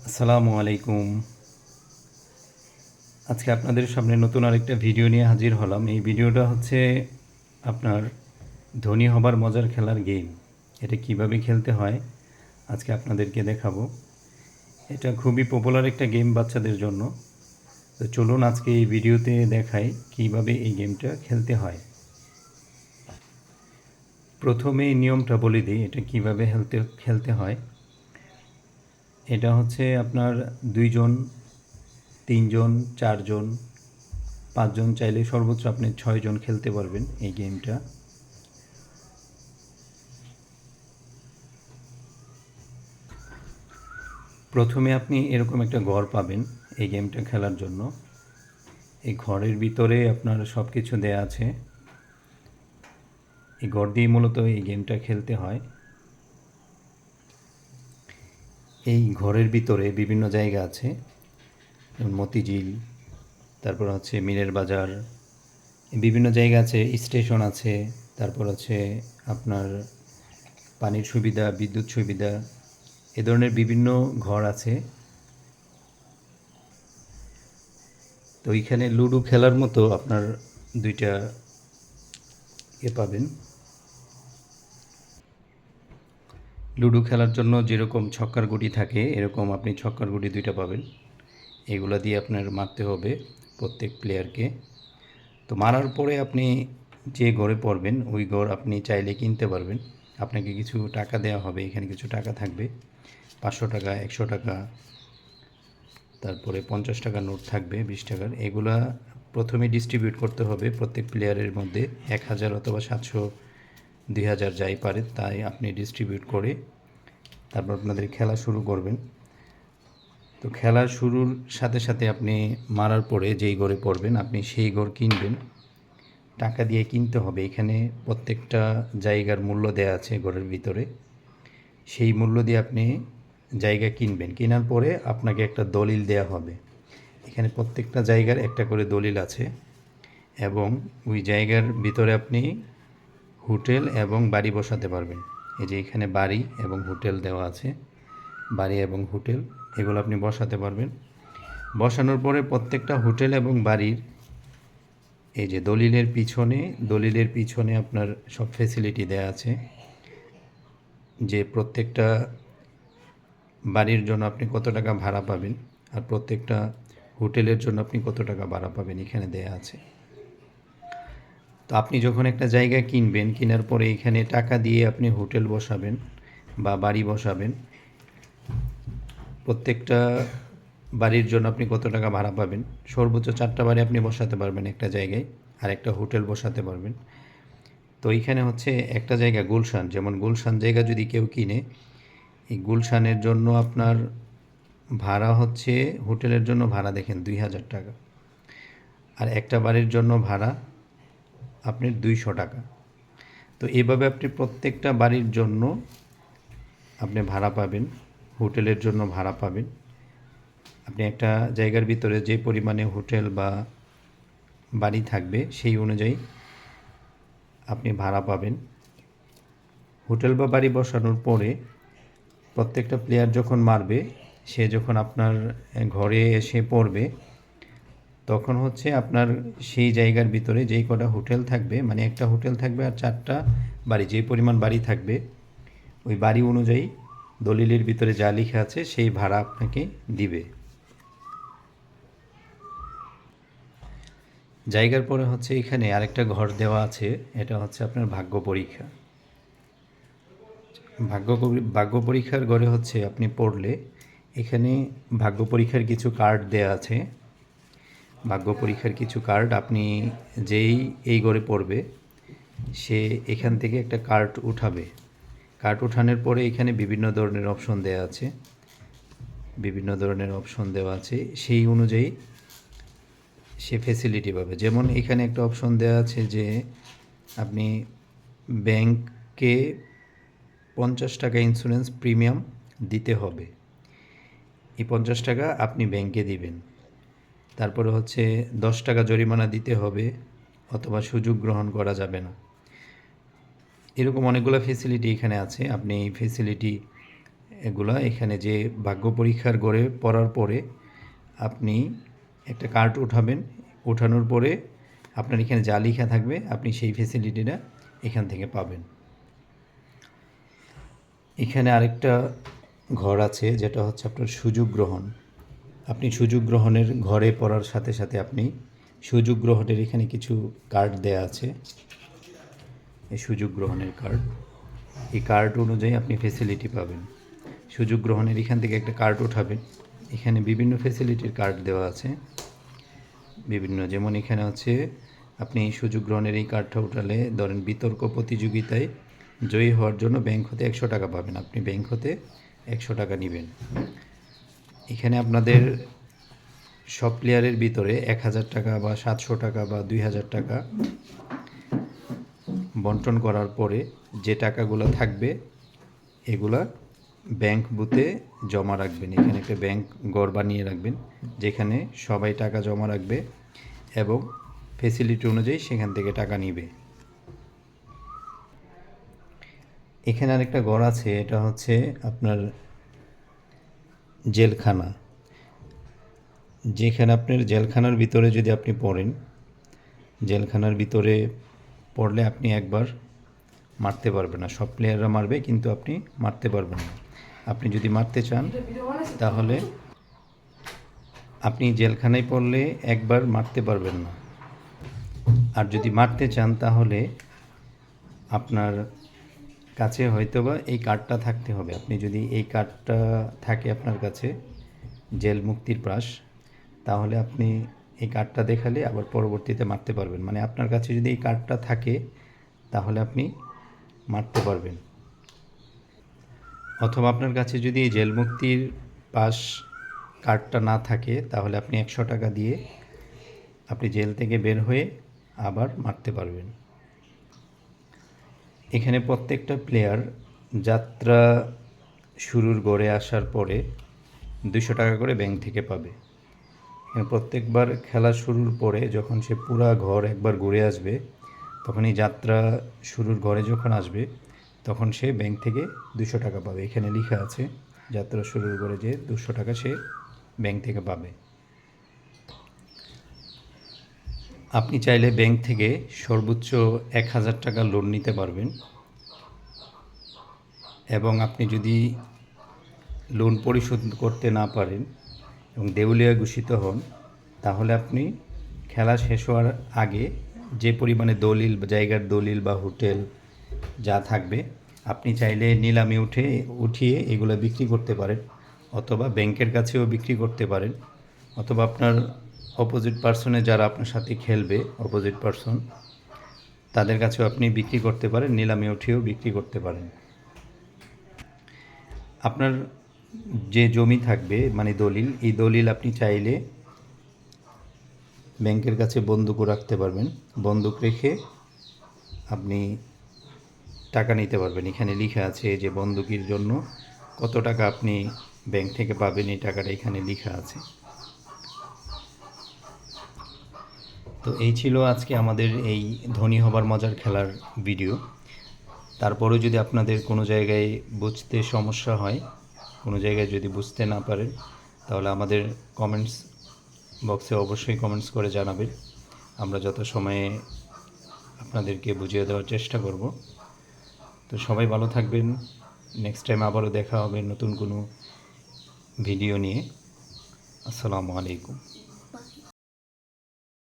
আসসালামু আলাইকুম। আজকে আপনাদের সামনে নতুন আরেকটা ভিডিও নিয়ে হাজির হলাম। এই ভিডিওটা হচ্ছে আপনার ধনী হবার মজার খেলার গেম। এটা কিভাবে খেলতে হয় আজকে আপনাদেরকে দেখাবো। এটা খুবই পপুলার একটা গেম বাচ্চাদের জন্য। তো চলুন আজকে এই ভিডিওতে দেখাই কিভাবে এই গেমটা খেলতে হয়। প্রথমে এই নিয়মটা বলে দিই এটা কিভাবে খেলতে হয়। এটা হচ্ছে আপনার 2 জন, 3 জন, 4 জন, 5 জন, চাইলে সর্বোচ্চ আপনি 6 জন খেলতে পারবেন এই গেমটা। প্রথমে আপনি এরকম একটা ঘর পাবেন এই গেমটা খেলার জন্য। এই ঘরের ভিতরে আপনার সব কিছু দেয়া আছে। এই ঘর দিয়ে মূলত এই গেমটা খেলতে হয়। এই ঘরের ভিতরে বিভিন্ন জায়গা আছে, যেমন মতিঝিল, তারপর হচ্ছে মিরের বাজার, বিভিন্ন জায়গা আছে, স্টেশন আছে, তারপর হচ্ছে আপনার পানির সুবিধা, বিদ্যুৎ সুবিধা, এ ধরনের বিভিন্ন ঘর আছে। তো এইখানে লুডো খেলার মতো আপনার 2টা পাবেন। লুডো খেলার জন্য যেরকম ছক্কার গুটি থাকে এরকম আপনি ছক্কার গুটি 2টা পাবেন। এগুলা দিয়ে আপনার মারতে হবে প্রত্যেক প্লেয়ারকে। তো মারার পরে আপনি যে ঘরে পড়বেন ওই ঘর আপনি চাইলে কিনতে পারবেন। আপনাকে কিছু টাকা দেওয়া হবে, এখানে কিছু টাকা থাকবে, 500 টাকা, 100 টাকা, তারপরে 50 টাকার নোট থাকবে, 20 টাকার। এগুলা প্রথমে ডিস্ট্রিবিউট করতে হবে প্রত্যেক প্লেয়ারের মধ্যে। 1000 অথবা 700, 2000 যাই পারে তাই আপনি ডিস্ট্রিবিউট করে তারপর আপনাদের খেলা শুরু করবেন। তো খেলা শুরুর সাথে সাথে আপনি মারার পরে যেই ঘরে পড়বেন আপনি সেই ঘর কিনবেন। টাকা দিয়ে কিনতে হবে। এখানে প্রত্যেকটা জায়গার মূল্য দেয়া আছে ঘরের ভিতরে। সেই মূল্য দিয়ে আপনি জায়গা কিনবেন। কেনার পরে আপনাকে একটা দলিল দেয়া হবে। এখানে প্রত্যেকটা জায়গার একটা করে দলিল আছে এবং ওই জায়গার ভিতরে আপনি হোটেল এবং বাড়ি বসাতে পারবেন। এই যে এখানে বাড়ি এবং হোটেল দেওয়া আছে, বাড়ি এবং হোটেল এগুলো আপনি বসাতে পারবেন। বসানোর পরে প্রত্যেকটা হোটেল এবং বাড়ির এই যে দলিলের পিছনে আপনার সব ফ্যাসিলিটি দেয়া আছে, যে প্রত্যেকটা বাড়ির জন্য আপনি কত টাকা ভাড়া পাবেন আর প্রত্যেকটা হোটেলের জন্য আপনি কত টাকা ভাড়া পাবেন এখানে দেয়া আছে। তো আপনি যখন একটা জায়গা কিনবেন, কেনার পরে এখানে টাকা দিয়ে আপনি হোটেল বসাবেন বা বাড়ি বসাবেন। প্রত্যেকটা বাড়ির জন্য আপনি কত টাকা ভাড়া পাবেন, সর্বোচ্চ 4টা বাড়ি আপনি বসাতে পারবেন একটা জায়গায়, আর একটা হোটেল বসাতে পারবেন। তো এইখানে হচ্ছে একটা জায়গা গুলশান, যেমন গুলশান জায়গা যদি কেউ কিনে, এই গুলশানের জন্য আপনার ভাড়া হচ্ছে, হোটেলের জন্য ভাড়া দেখেন 2000 টাকা, আর একটা বাড়ির জন্য ভাড়া আপনার 200 টাকা। তো এভাবে আপনি প্রত্যেকটা বাড়ির জন্য আপনি ভাড়া পাবেন, হোটেলের জন্য ভাড়া পাবেন। আপনি একটা জায়গার ভিতরে যে পরিমাণে হোটেল বা বাড়ি থাকবে সেই অনুযায়ী আপনি ভাড়া পাবেন। হোটেল বা বাড়ি বসানোর পরে প্রত্যেকটা প্লেয়ার যখন মারবে, সে যখন আপনার ঘরে এসে পড়বে, তখন হচ্ছে আপনার সেই জায়গার ভিতরে যেই কটা হোটেল থাকবে, মানে একটা হোটেল থাকবে আর 4টা বাড়ি, যে পরিমাণ বাড়ি থাকবে ওই বাড়ি অনুযায়ী দলিলের ভিতরে যা লেখা আছে সেই ভাড়া আপনাকে দিবে। জায়গার পরে হচ্ছে এখানে আরেকটা ঘর দেওয়া আছে, এটা হচ্ছে আপনার ভাগ্য পরীক্ষা। ভাগ্য পরীক্ষার ঘরে হচ্ছে আপনি পড়লে এখানে ভাগ্য পরীক্ষার কিছু কার্ড দেয়া আছে। ভাগ্য পরীক্ষার কিছু কার্ড আপনি যেই এই ঘরে পড়বে সে এখান থেকে একটা কার্ড উঠাবে। কার্ড উঠানোর পরে এখানে বিভিন্ন ধরনের অপশন দেওয়া আছে, সেই অনুযায়ী সে ফেসিলিটি পাবে। যেমন এখানে একটা অপশন দেওয়া আছে যে আপনি ব্যাংকে 50 টাকা ইন্স্যুরেন্স প্রিমিয়াম দিতে হবে। এই 50 টাকা আপনি ব্যাংকে দিবেন। তারপরে হচ্ছে 10 টাকা জরিমানা দিতে হবে অথবা সুযোগ গ্রহণ করা যাবে না। এরকম অনেকগুলো ফেসিলিটি এখানে আছে, আপনি এই ফেসিলিটি এগুলা এখানে যে ভাগ্য পরীক্ষার গড়ে পড়ার পরে আপনি একটা কার্ড উঠাবেন, ওঠানোর পরে আপনার এখানে যা লেখা থাকবে আপনি সেই ফেসিলিটিটা এখান থেকে পাবেন। এখানে আরেকটা ঘর আছে যেটা হচ্ছে আপনার সুযোগ গ্রহণ। আপনি সুযোগ গ্রহণের ঘরে পড়ার সাথে সাথে আপনি সুযোগ গ্রহণের এখানে কিছু কার্ড দেয়া আছে, এই সুযোগ গ্রহণের কার্ড। এই কার্ড অনুযায়ী আপনি ফেসিলিটি পাবেন। সুযোগ গ্রহণের এখান থেকে একটা কার্ড উঠাবেন, এখানে বিভিন্ন ফেসিলিটির কার্ড দেওয়া আছে বিভিন্ন, যেমন এখানে হচ্ছে আপনি সুযোগ গ্রহণের এই কার্ডটা উঠালে ধরেন বিতর্ক প্রতিযোগিতায় জয়ী হওয়ার জন্য ব্যাংক হতে 100 টাকা পাবেন, আপনি ব্যাংক হতে 100 টাকা নেবেন। এখানে আপনাদের সব প্লেয়ারের ভিতরে 1000 টাকা বা 700 টাকা বা 2000 টাকা বন্টন করার পরে যে টাকাগুলো থাকবে এগুলা ব্যাংক বুথে জমা রাখবেন। এখানে একটা ব্যাংক ঘর বানিয়ে রাখবেন যেখানে সবাই টাকা জমা রাখবে এবং ফেসিলিটি অনুযায়ী সেখান থেকে টাকা নিবে। এখানে আরেকটা ঘর আছে, এটা হচ্ছে আপনার জেলখানা, যেখানে আপনার জেলখানার ভিতরে যদি আপনি পড়েন, জেলখানার ভিতরে পড়লে আপনি একবার মারতে পারবেন না, সব প্লেয়াররা মারবে কিন্তু আপনি মারতে পারবেন না। আপনি যদি মারতে চান তাহলে আপনি জেলখানায় পড়লে একবার মারতে পারবেন না, আর যদি মারতে চান তাহলে আপনার কাছে হয়তোবা এই কার্ডটা থাকতে হবে। আপনি যদি এই কার্ডটা থাকে আপনার কাছে, জেল মুক্তির পাস, তাহলে আপনি এই কার্ডটা দেখালে আবার পরবর্তীতে মারতে পারবেন। মানে আপনার কাছে যদি এই কার্ডটা থাকে তাহলে আপনি মারতে পারবেন। অথবা আপনার কাছে যদি এই জেল মুক্তির পাস কার্ডটা না থাকে তাহলে আপনি 100 টাকা দিয়ে আপনি জেল থেকে বের হয়ে আবার মারতে পারবেন। এখানে প্রত্যেকটা প্লেয়ার যাত্রা শুরুর গড়ে আসার পরে 200 টাকা করে ব্যাংক থেকে পাবে। এখানে প্রত্যেকবার খেলা শুরুর পরে যখন সে পুরা ঘর একবার ঘুরে আসবে, তখন এই যাত্রা শুরুর ঘরে যখন আসবে তখন সে ব্যাংক থেকে 200 টাকা পাবে। এখানে লেখা আছে যাত্রা শুরুর ঘরে যে 200 টাকা সে ব্যাংক থেকে পাবে। আপনি চাইলে ব্যাংক থেকে সর্বোচ্চ 1000 টাকা লোন নিতে পারবেন এবং আপনি যদি লোন পরিশোধ করতে না পারেন এবং দেউলিয়া ঘোষিত হন তাহলে আপনি খেলা শেষ হওয়ার আগে যে পরিমাণে দলিল, জায়গার দলিল বা হোটেল যা থাকবে আপনি চাইলে নিলামে উঠিয়ে এগুলো বিক্রি করতে পারেন, অথবা ব্যাংকের কাছেও বিক্রি করতে পারেন, অথবা আপনার অপোজিট পার্সনে যারা আপনার সাথে খেলবে, অপোজিট পার্সন, তাদের কাছেও আপনি বিক্রি করতে পারেন, নিলামে উঠিয়েও বিক্রি করতে পারেন। আপনার যে জমি থাকবে মানে দলিল, এই দলিল আপনি চাইলে ব্যাংকের কাছে বন্দুকও রাখতে পারবেন, বন্দুক রেখে আপনি টাকা নিতে পারবেন। এখানে লেখা আছে যে বন্দুকের জন্য কত টাকা আপনি ব্যাংক থেকে পাবেন, এই টাকাটা এখানে লেখা আছে। তো এই ছিল আজকে আমাদের এই ধনী হবার মজার খেলার ভিডিও। তারপরেও যদি আপনাদের কোনো জায়গায় বুঝতে সমস্যা হয়, কোনো জায়গায় যদি বুঝতে না পারেন তাহলে আমাদের কমেন্টস বক্সে অবশ্যই কমেন্টস করে জানাবেন, আমরা যত সময়ে আপনাদেরকে বুঝিয়ে দেওয়ার চেষ্টা করব। তো সবাই ভালো থাকবেন, নেক্সট টাইম আবারও দেখা হবে নতুন কোনো ভিডিও নিয়ে। আসসালামু আলাইকুম।